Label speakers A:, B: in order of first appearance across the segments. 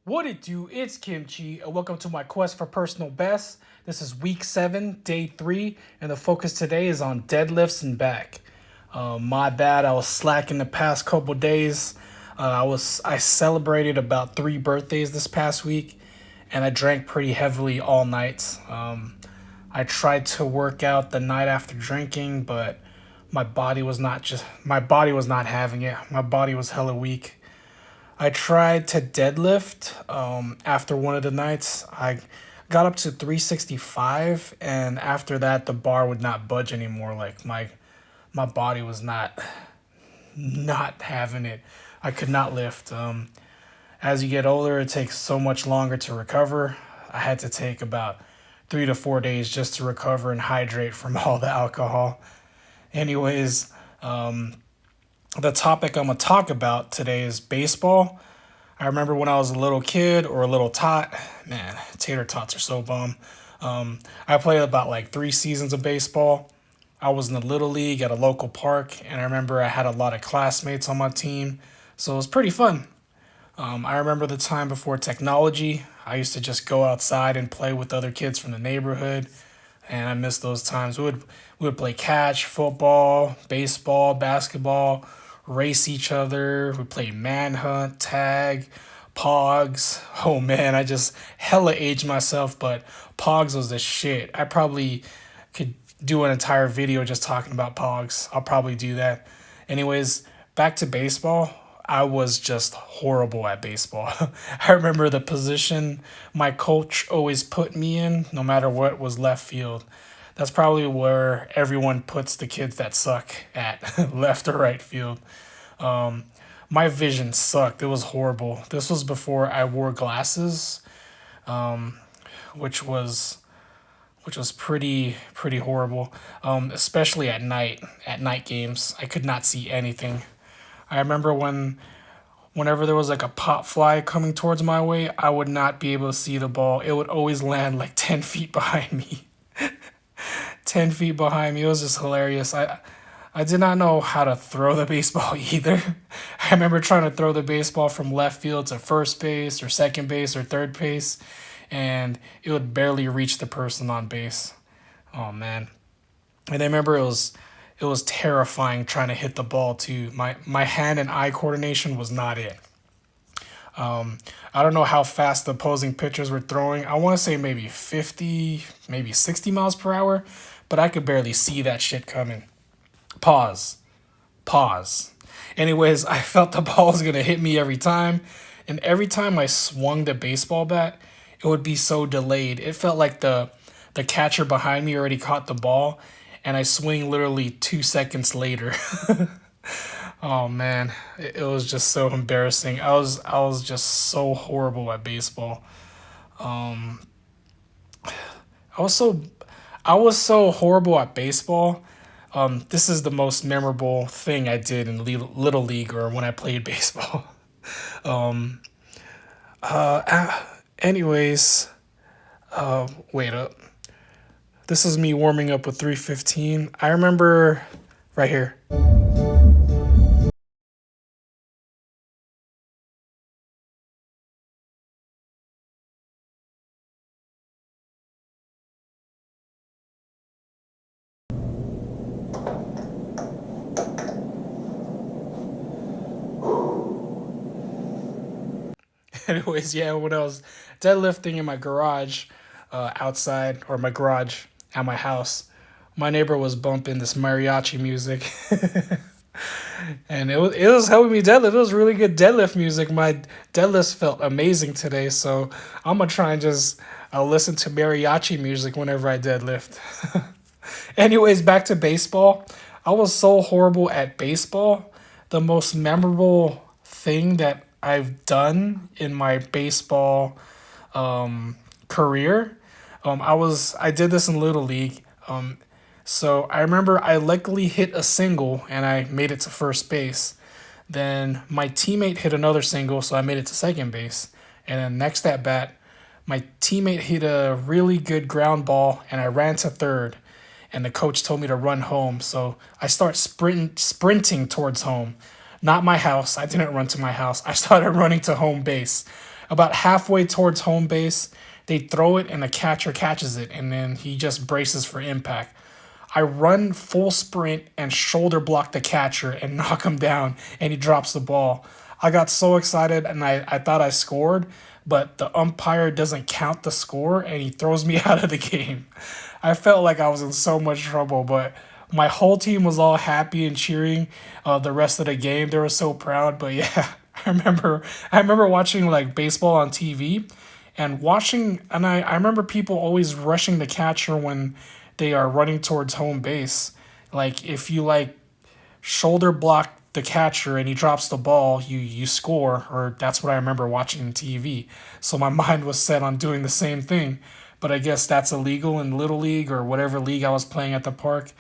A: What it do? It's Kimchi, and welcome to my quest for personal best. This is week 7, day 3, and the focus today is on deadlifts and back. My bad, I was slacking the past couple days. I celebrated about 3 birthdays this past week, and I drank pretty heavily all night. I tried to work out the night after drinking, but my body was not having it. My body was hella weak. I tried to deadlift after one of the nights. I got up to 365, and after that the bar would not budge anymore. Like my body was not having it. I could not lift. As you get older, it takes so much longer to recover. I had to take about 3 to 4 days just to recover and hydrate from all the alcohol. Anyways, the topic I'm gonna talk about today is baseball. I remember when I was a little kid or a little tot. Man, tater tots are so bomb. I played about like 3 seasons of baseball. I was in the little league at a local park, and I remember I had a lot of classmates on my team, so it was pretty fun. I remember the time before technology. I used to just go outside and play with other kids from the neighborhood, and I miss those times. We would play catch, football, baseball, basketball, race each other. We played manhunt, tag, pogs. Oh man, I just hella aged myself, but pogs was the shit. I probably could do an entire video just talking about pogs. I'll probably do that. Anyways, back to baseball. I was just horrible at baseball. I remember the position my coach always put me in, no matter what, was left field. That's probably where everyone puts the kids that suck at, left or right field. Um, my vision sucked. It was horrible. This was before I wore glasses, which was pretty horrible. Especially at night games, I could not see anything. I remember whenever there was like a pop fly coming towards my way, I would not be able to see the ball. It would always land like 10 feet behind me. 10 feet behind me. It was just hilarious. I did not know how to throw the baseball either. I remember trying to throw the baseball from left field to first base or second base or third base, and it would barely reach the person on base. Oh man. And I remember it was terrifying trying to hit the ball too. My hand and eye coordination was not it. I don't know how fast the opposing pitchers were throwing. I want to say maybe 50, maybe 60 miles per hour, but I could barely see that shit coming. Pause. Pause. Anyways, I felt the ball was going to hit me every time. And every time I swung the baseball bat, it would be so delayed. It felt like the catcher behind me already caught the ball, and I swing literally 2 seconds later. Oh man, it was just so embarrassing. I was just so horrible at baseball. I was so I was so horrible at baseball. This is the most memorable thing I did in little league or when I played baseball. Um, anyways, wait up. This is me warming up with 315. I remember right here. Anyways, yeah, when I was deadlifting in my garage, outside, or my garage at my house, my neighbor was bumping this mariachi music, and it was helping me deadlift. It was really good deadlift music. My deadlifts felt amazing today, so I'm gonna try and just listen to mariachi music whenever I deadlift. Anyways, back to baseball. I was so horrible at baseball. The most memorable thing that I've done in my baseball career, I did this in little league. So I remember I luckily hit a single and I made it to first base. Then my teammate hit another single, so I made it to second base. And then next at bat, my teammate hit a really good ground ball, and I ran to third. And the coach told me to run home, so I start sprinting towards home. Not my house. I didn't run to my house. I started running to home base. About halfway towards home base, they throw it and the catcher catches it, and then he just braces for impact. I run full sprint and shoulder block the catcher and knock him down, and he drops the ball. I got so excited and I thought I scored, but the umpire doesn't count the score and he throws me out of the game. I felt like I was in so much trouble, but my whole team was all happy and cheering the rest of the game. They were so proud. But yeah, I remember watching like baseball on TV and I remember people always rushing the catcher when they are running towards home base. Like if you like shoulder block the catcher and he drops the ball, you score, or that's what I remember watching on TV. So my mind was set on doing the same thing. But I guess that's illegal in Little League or whatever league I was playing at the park.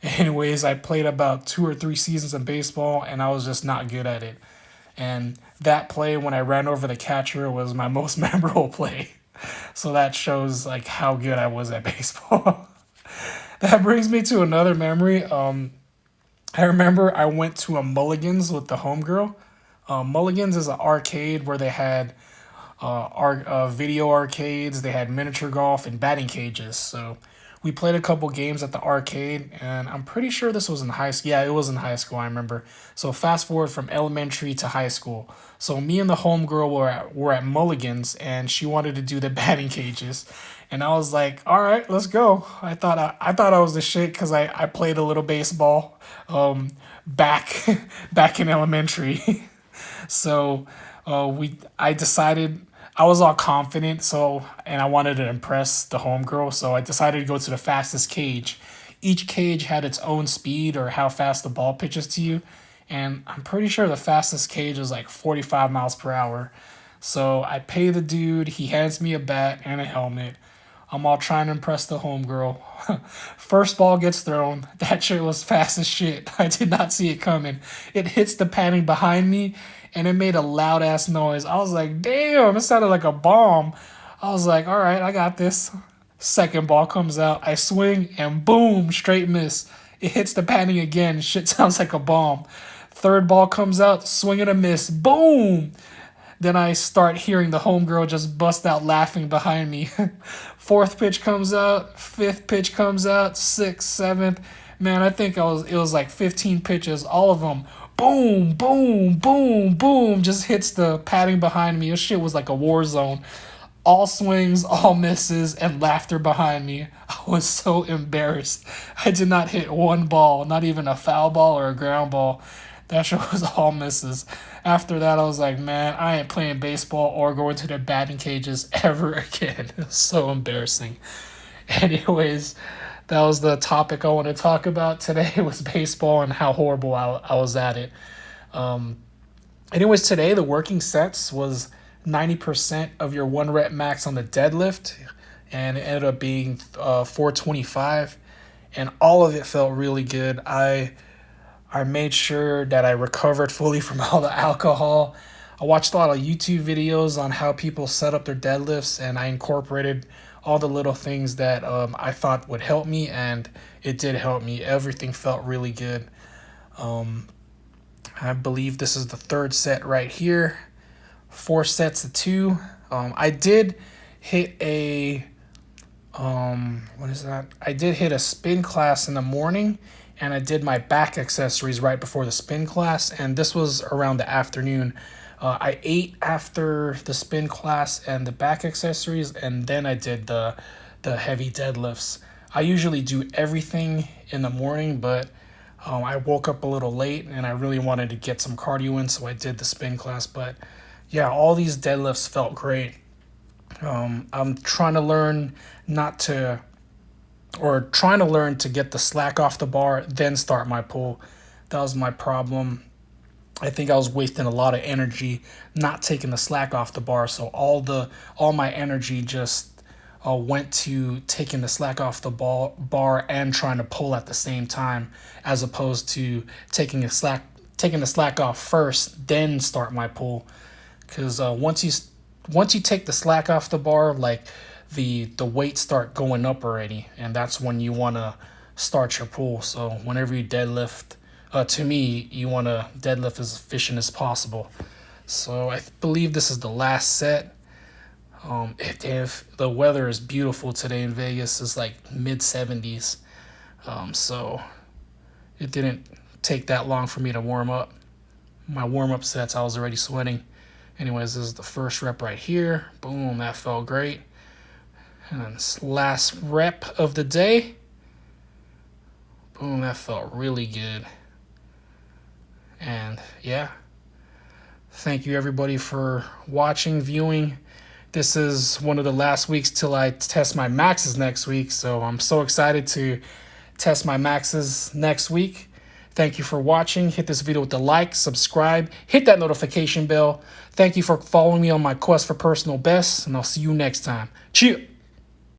A: Anyways, I played about 2 or 3 seasons of baseball and I was just not good at it. And that play when I ran over the catcher was my most memorable play. So that shows like how good I was at baseball. That brings me to another memory. I remember I went to a Mulligan's with the homegirl. Mulligan's is an arcade where they had video arcades, they had miniature golf and batting cages. So we played a couple games at the arcade, and I'm pretty sure this was in high school. Yeah, it was in high school, I remember. So fast forward from elementary to high school. So me and the homegirl were at Mulligan's, and she wanted to do the batting cages. And I was like, all right, let's go. I thought I was the shit because I played a little baseball back back in elementary. So I decided I was all confident, and I wanted to impress the homegirl, so I decided to go to the fastest cage. Each cage had its own speed or how fast the ball pitches to you, and I'm pretty sure the fastest cage is like 45 miles per hour. So I pay the dude, he hands me a bat and a helmet. I'm all trying to impress the homegirl. First ball gets thrown. That shit was fast as shit. I did not see it coming. It hits the padding behind me, and it made a loud ass noise. I was like, damn, it sounded like a bomb. I was like, all right, I got this. Second ball comes out. I swing, and boom, straight miss. It hits the padding again. Shit sounds like a bomb. Third ball comes out, swing and a miss. Boom! Then I start hearing the homegirl just bust out laughing behind me. Fourth pitch comes out, fifth pitch comes out, sixth, seventh. Man, I think it was like 15 pitches, all of them. Boom, boom, boom, boom, just hits the padding behind me. This shit was like a war zone. All swings, all misses, and laughter behind me. I was so embarrassed. I did not hit one ball, not even a foul ball or a ground ball. That shit was all misses. After that, I was like, man, I ain't playing baseball or going to the batting cages ever again. It was so embarrassing. Anyways, that was the topic I want to talk about today was baseball and how horrible I was at it. Anyways, today the working sets was 90% of your 1 rep max on the deadlift, and it ended up being 425, and all of it felt really good. I made sure that I recovered fully from all the alcohol. I watched a lot of YouTube videos on how people set up their deadlifts, and I incorporated all the little things that I thought would help me, and it did help me. Everything felt really good. I believe this is the third set right here. 4 sets of 2. I did hit a what is that? I did hit a spin class in the morning, and I did my back accessories right before the spin class, and this was around the afternoon. I ate after the spin class and the back accessories, and then I did the heavy deadlifts. I usually do everything in the morning, but I woke up a little late and I really wanted to get some cardio in, so I did the spin class. But yeah, all these deadlifts felt great. I'm trying to learn to get the slack off the bar, then start my pull. That was my problem. I think I was wasting a lot of energy not taking the slack off the bar, so all my energy just went to taking the slack off the bar and trying to pull at the same time, as opposed to taking the slack off first, then start my pull. Because once you take the slack off the bar, like the weights start going up already, and that's when you want to start your pull. So whenever you deadlift, to me, you want to deadlift as efficient as possible. So I believe this is the last set. If the weather is beautiful today in Vegas, it's like mid 70s. So it didn't take that long for me to warm up. My warm-up sets, I was already sweating. Anyways, this is the first rep right here. Boom, that felt great. And then this last rep of the day. Boom, that felt really good. And yeah, thank you everybody for watching, viewing. This is one of the last weeks till I test my maxes next week. So I'm so excited to test my maxes next week. Thank you for watching. Hit this video with a like, subscribe, hit that notification bell. Thank you for following me on my quest for personal bests, and I'll see you next time. Cheers.